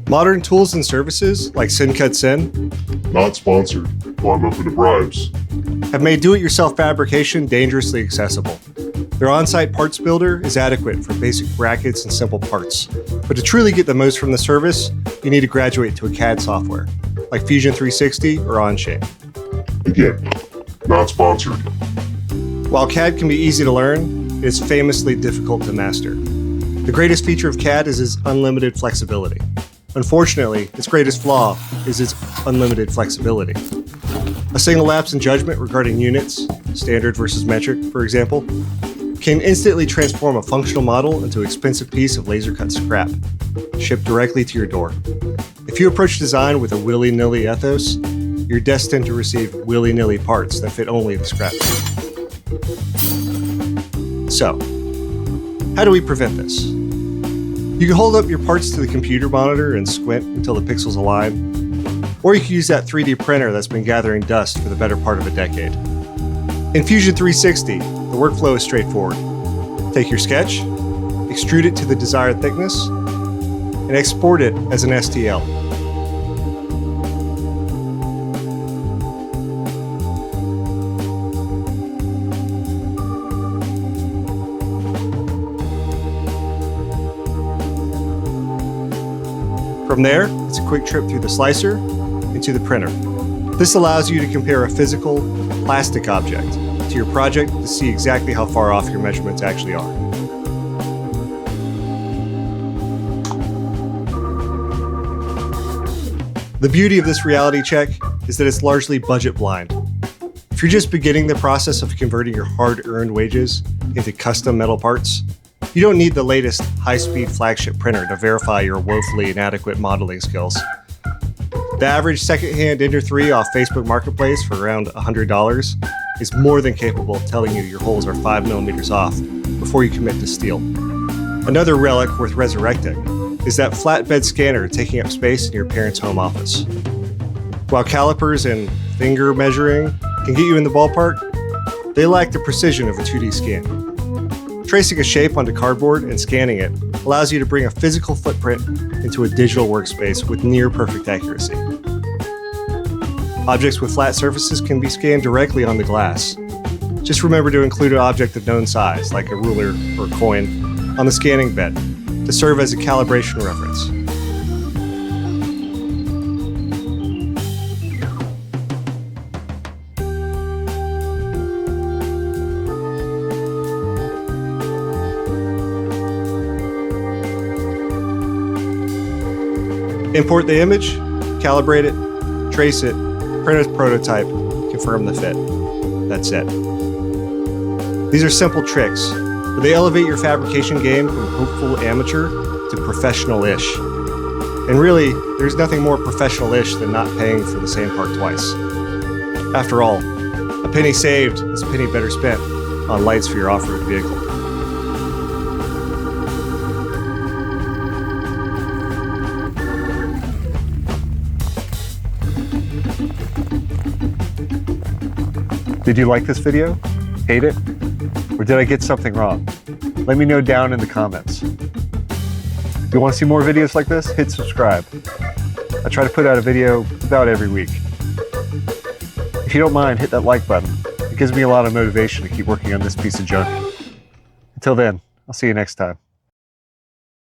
Modern tools and services like SynCutSyn, Not sponsored, but I'm open to bribes. have made do-it-yourself fabrication dangerously accessible. Their on-site parts builder is adequate for basic brackets and simple parts. But to truly get the most from the service, you need to graduate to a CAD software, like Fusion 360 or Onshape. Again, not sponsored. While CAD can be easy to learn, it is famously difficult to master. The greatest feature of CAD is its unlimited flexibility. Unfortunately, its greatest flaw is its unlimited flexibility. A single lapse in judgment regarding units, standard versus metric, for example, can instantly transform a functional model into an expensive piece of laser-cut scrap, shipped directly to your door. If you approach design with a willy-nilly ethos, you're destined to receive willy-nilly parts that fit only the scrap. So, how do we prevent this? You can hold up your parts to the computer monitor and squint until the pixels align, or you can use that 3D printer that's been gathering dust for the better part of a decade. In Fusion 360, the workflow is straightforward. Take your sketch, extrude it to the desired thickness, and export it as an STL. From there, it's a quick trip through the slicer into the printer. This allows you to compare a physical, plastic object to your project to see exactly how far off your measurements actually are. The beauty of this reality check is that it's largely budget blind. If you're just beginning the process of converting your hard-earned wages into custom metal parts, you don't need the latest high-speed flagship printer to verify your woefully inadequate modeling skills. The average secondhand Ender 3 off Facebook Marketplace for around $100 is more than capable of telling you your holes are 5mm off before you commit to steel. Another relic worth resurrecting is that flatbed scanner taking up space in your parents' home office. While calipers and finger measuring can get you in the ballpark, they lack the precision of a 2D scan. Tracing a shape onto cardboard and scanning it allows you to bring a physical footprint into a digital workspace with near-perfect accuracy. Objects with flat surfaces can be scanned directly on the glass. Just remember to include an object of known size, like a ruler or a coin, on the scanning bed to serve as a calibration reference. Import the image, calibrate it, trace it, print a prototype, confirm the fit. That's it. These are simple tricks, but they elevate your fabrication game from hopeful amateur to professional-ish. And really, there's nothing more professional-ish than not paying for the same part twice. After all, a penny saved is a penny better spent on lights for your off-road vehicle. Did you like this video? Hate it? Or did I get something wrong? Let me know down in the comments. If you want to see more videos like this, hit subscribe. I try to put out a video about every week. If you don't mind, hit that like button. It gives me a lot of motivation to keep working on this piece of junk. Until then, I'll see you next time.